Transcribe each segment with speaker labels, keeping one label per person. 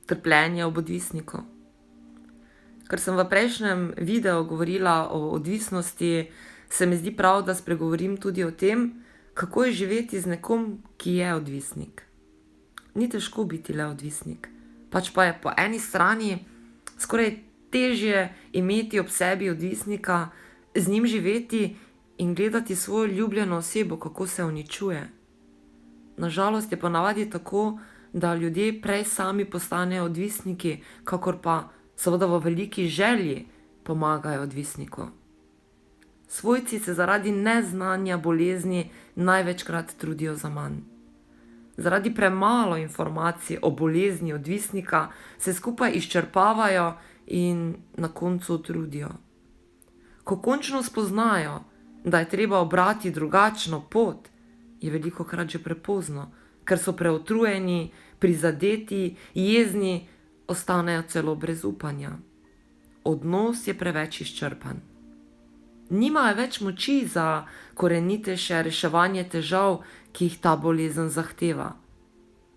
Speaker 1: trpljenje ob odvisniku. Ker sem v prejšnjem videu govorila o odvisnosti, se mi zdi prav, da spregovorim tudi o tem, kako je živeti z nekom, ki je odvisnik. Ni težko biti le odvisnik, pač pa je po eni strani skoraj težje imeti ob sebi odvisnika, z njim živeti in gledati svojo ljubljeno osebo, kako se uničuje. Na žalost je ponavadi tako, da ljudje prej sami postanejo odvisniki, kakor pa seveda v veliki želji pomagajo odvisniku. Svojci se zaradi neznanja bolezni največkrat trudijo zaman. Zaradi premalo informacij o bolezni odvisnika se skupaj izčrpavajo in na koncu utrudijo. Ko končno spoznajo, da je treba obrati drugačno pot, je velikokrat že prepozno, ker so preutrujeni, prizadeti, jezni, ostanejo celo brez upanja. Odnos je preveč izčrpan. Nimajo več moči za korenitejše reševanje težav, ki jih ta bolezen zahteva.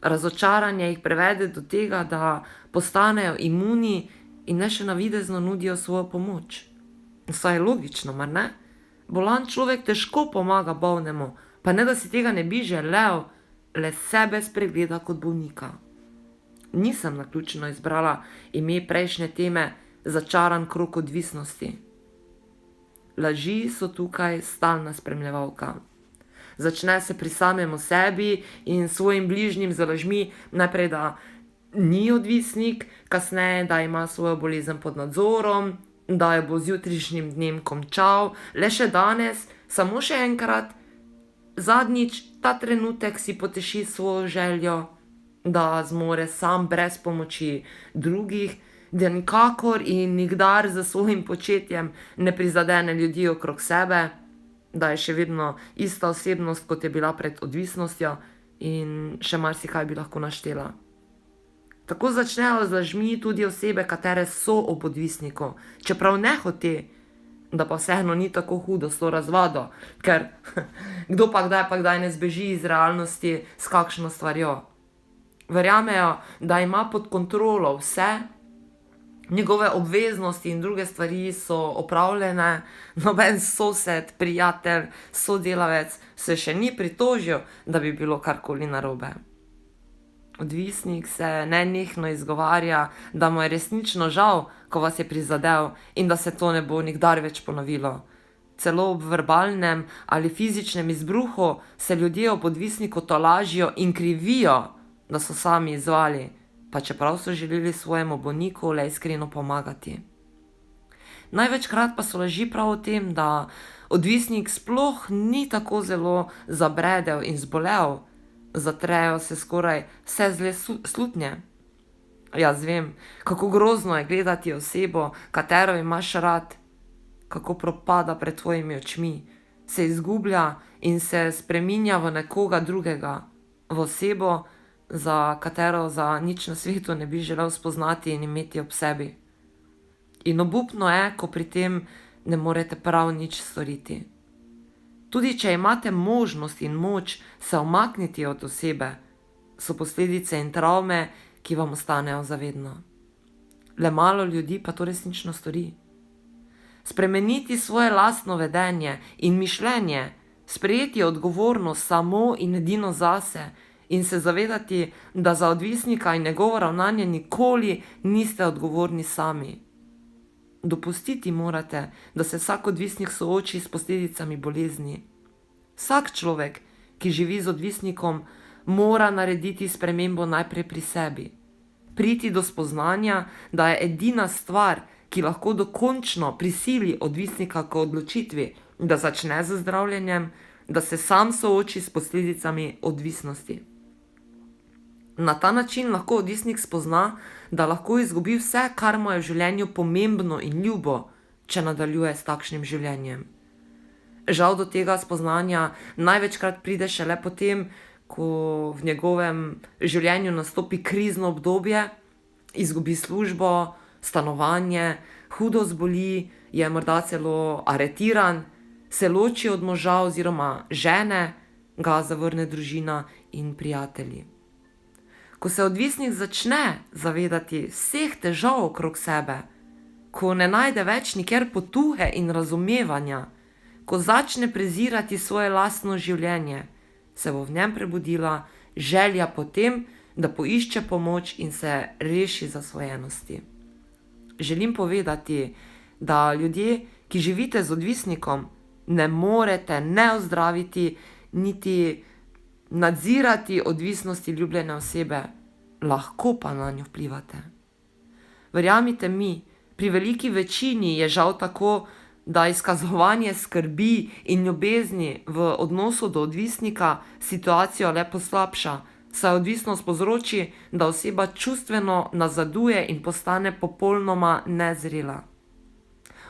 Speaker 1: Razočaranje jih prevede do tega, da postanejo imuni in ne še navidezno nudijo svojo pomoč. Saj je logično, mar ne? Bolan človek težko pomaga bolnemu, pa ne da si tega ne bi želel, le sebe spregleda kot bolnika. Nisem naključno izbrala ime prejšnje teme Začaran krog odvisnosti. Laži so tukaj stalna spremljevalka. Začne se pri samem sebi in svojim bližnjim z lažmi, najprej, da ni odvisnik, kasneje, da ima svojo bolezen pod nadzorom, da jo bo z jutrišnjim dnem končal, le še danes, samo še enkrat, zadnjič, ta trenutek si poteši svojo željo, da zmore sam brez pomoči drugih, da nikakor in nikdar za svojim početjem ne prizadene ljudi okrog sebe, da je še vedno ista osebnost, kot je bila pred odvisnostjo in še marsikaj bi lahko naštela. Tako začnejo z lažmi tudi osebe, katere so ob odvisniku, čeprav ne hote, da pa vseeno ni tako hudo s to razvado, ker kdo pa kdaj ne zbeži iz realnosti s kakšno stvarjo. Verjamejo, da ima pod kontrolo vse, njegove obveznosti in druge stvari so opravljene, noben sosed, prijatelj, sodelavec se še ni pritožil, da bi bilo karkoli narobe. Odvisnik se nenehno izgovarja, da mu je resnično žal, ko vas je prizadel in da se to ne bo nikdar več ponovilo. Celo ob verbalnem ali fizičnem izbruhu se ljudje ob odvisniku tolažijo in krivijo, da so sami izzvali, pa čeprav so želeli svojemu bolniku le iskreno pomagati. Največkrat pa so laži prav o tem, da odvisnik sploh ni tako zelo zabredel in zbolel, zatrejo se skoraj vse zle slutnje. Jaz vem, kako grozno je gledati osebo, katero imaš rad, kako propada pred tvojimi očmi, se izgublja in se spreminja v nekoga drugega, v osebo, za katero za nič na svetu ne bi želel spoznati in imeti ob sebi. In obupno je, ko pri tem ne morete prav nič storiti. Tudi če imate možnost in moč se umakniti od osebe, so posledice in travme, ki vam ostanejo za vedno. Le malo ljudi pa to resnično stori. Spremeniti svoje lastno vedenje in mišljenje, sprejeti odgovornost samo in edino zase in se zavedati, da za odvisnika in njegovo ravnanje nikoli niste odgovorni sami. Dopustiti morate, da se vsak odvisnik sooči s posledicami bolezni. Vsak človek, ki živi z odvisnikom, mora narediti spremembo najprej pri sebi. Priti do spoznanja, da je edina stvar, ki lahko dokončno prisili odvisnika k odločitvi, da začne z zdravljenjem, da se sam sooči s posledicami odvisnosti. Na ta način lahko odvisnik spozna, da lahko izgubi vse, kar mu je v življenju pomembno in ljubo, če nadaljuje s takšnim življenjem. Žal do tega spoznanja največkrat pride šele potem, ko v njegovem življenju nastopi krizno obdobje, izgubi službo, stanovanje, hudo zboli, je morda celo aretiran, se loči od moža oziroma žene, ga zavrne družina in prijatelji. Ko se odvisnik začne zavedati vseh težav okrog sebe, ko ne najde več nikjer potuhe in razumevanja, ko začne prezirati svoje lastno življenje, se bo v njem prebudila želja po tem, da poišče pomoč in se reši zasvojenosti. Želim povedati, da ljudje, ki živite z odvisnikom, ne morete ne ozdraviti, niti nadzirati odvisnosti ljubljene osebe, lahko pa na njo vplivate. Verjamite mi, pri veliki večini je žal tako, da izkazovanje skrbi in ljubezni v odnosu do odvisnika situacijo le poslabša, saj odvisnost povzroči, da oseba čustveno nazaduje in postane popolnoma nezrela.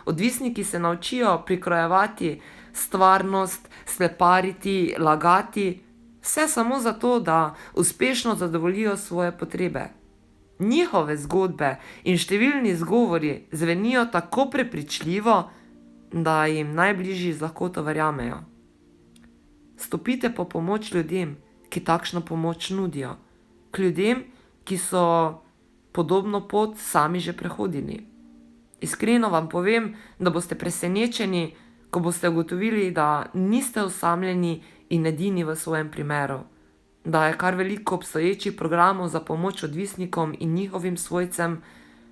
Speaker 1: Odvisniki se naučijo prikrojevati stvarnost, slepariti, lagati, vse samo zato, da uspešno zadovoljijo svoje potrebe. Njihove zgodbe in številni izgovori zvenijo tako prepričljivo, da jim najbližji z lahkoto verjamejo. Stopite po pomoč ljudem, ki takšno pomoč nudijo, k ljudem, ki so podobno pot sami že prehodili. Iskreno vam povem, da boste presenečeni, ko boste ugotovili, da niste osamljeni in edini v svojem primeru, da je kar veliko obstoječih programov za pomoč odvisnikom in njihovim svojcem,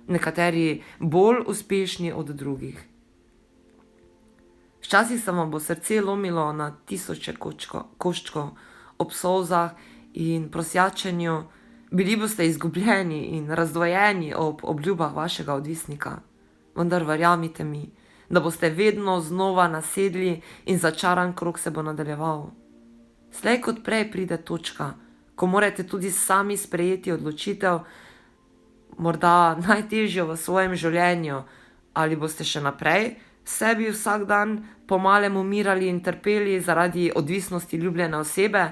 Speaker 1: nekateri bolj uspešni od drugih. Včasih se vam bo srce lomilo na tisoče koščkov, ob solzah in prosjačenju, bili boste izgubljeni in razdvojeni ob obljubah vašega odvisnika. Vendar verjamite mi, da boste vedno znova nasedli in začaran krog se bo nadaljeval. Slej kot prej pride točka, ko morate tudi sami sprejeti odločitev, morda najtežjo v svojem življenju, ali boste še naprej sebi vsak dan pomalem umirali in trpeli zaradi odvisnosti ljubljene osebe,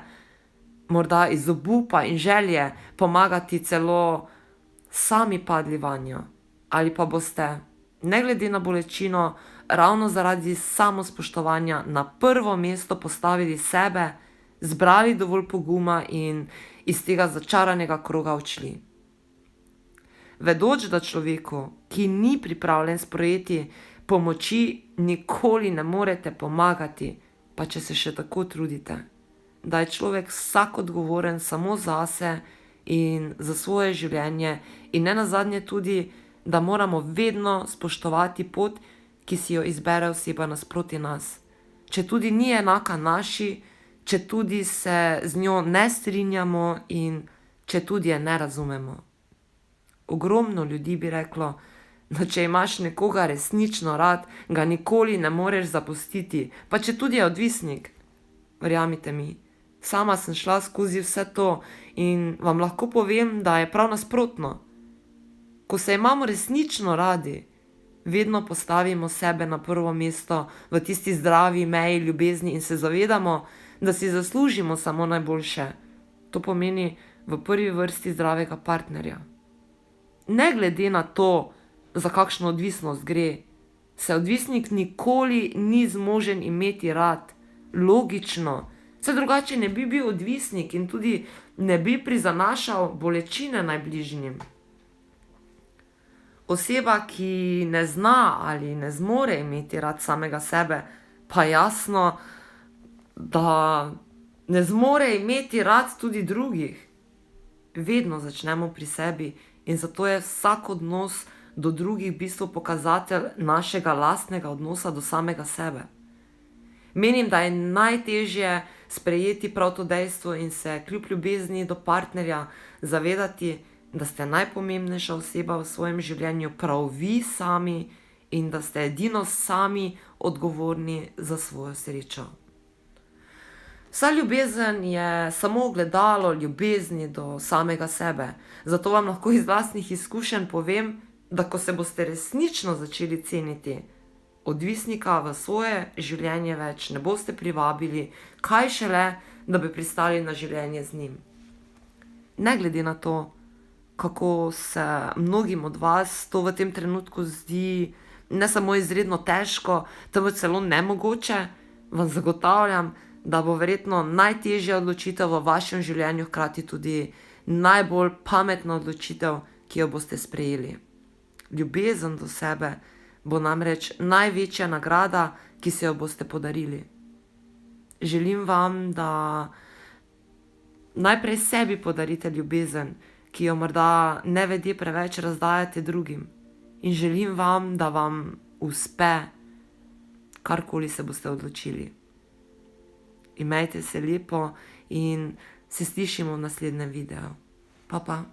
Speaker 1: morda iz obupa in želje pomagati celo sami padli vanjo, ali pa boste, ne glede na bolečino, ravno zaradi samospoštovanja na prvo mesto postavili sebe, zbrali dovolj poguma in iz tega začaranega kroga odšli. Vedoč, da človeku, ki ni pripravljen sprejeti pomoči, nikoli ne morete pomagati, pa če se še tako trudite. Da je človek vsak odgovoren samo zase in za svoje življenje in nenazadnje tudi, da moramo vedno spoštovati pot, ki si jo izbere oseba nasproti nas. Četudi ni enaka naši, četudi se z njo ne strinjamo in četudi je ne razumemo. Ogromno ljudi bi reklo, da če imaš nekoga resnično rad, ga nikoli ne moreš zapustiti, pa četudi je odvisnik. Verjamite mi, sama sem šla skozi vse to in vam lahko povem, da je prav nasprotno. Ko se imamo resnično radi, vedno postavimo sebe na prvo mesto v tisti zdravi meji ljubezni in se zavedamo, da si zaslužimo samo najboljše. To pomeni v prvi vrsti zdravega partnerja. Ne glede na to, za kakšno odvisnost gre, se odvisnik nikoli ni zmožen imeti rad. Logično, saj drugače ne bi bil odvisnik in tudi ne bi prizanašal bolečine najbližnjim. Oseba, ki ne zna ali ne zmore imeti rad samega sebe, pa jasno, da ne zmore imeti rad tudi drugih. Vedno začnemo pri sebi in zato je vsak odnos do drugih v bistvu pokazatelj našega lastnega odnosa do samega sebe. Menim, da je najtežje sprejeti prav to dejstvo in se kljub ljubezni do partnerja zavedati, da ste najpomembnejša oseba v svojem življenju prav vi sami in da ste edino sami odgovorni za svojo srečo. Vsa ljubezen je samo ogledalo ljubezni do samega sebe, zato vam lahko iz lastnih izkušenj povem, da ko se boste resnično začeli ceniti, odvisnika v svoje življenje več ne boste privabili, kaj šele, da bi pristali na življenje z njim. Ne glede na to, kako se mnogim od vas to v tem trenutku zdi ne samo izredno težko, temveč celo nemogoče, vam zagotavljam, da bo verjetno najtežja odločitev v vašem življenju hkrati tudi najbolj pametna odločitev, ki jo boste sprejeli. Ljubezen do sebe bo namreč največja nagrada, ki se jo boste podarili. Želim vam, da najprej sebi podarite ljubezen, ki jo morda nevede preveč razdajate drugim. In želim vam, da vam uspe, karkoli se boste odločili. Imejte se lepo in se slišimo v naslednjem videu. Pa, pa.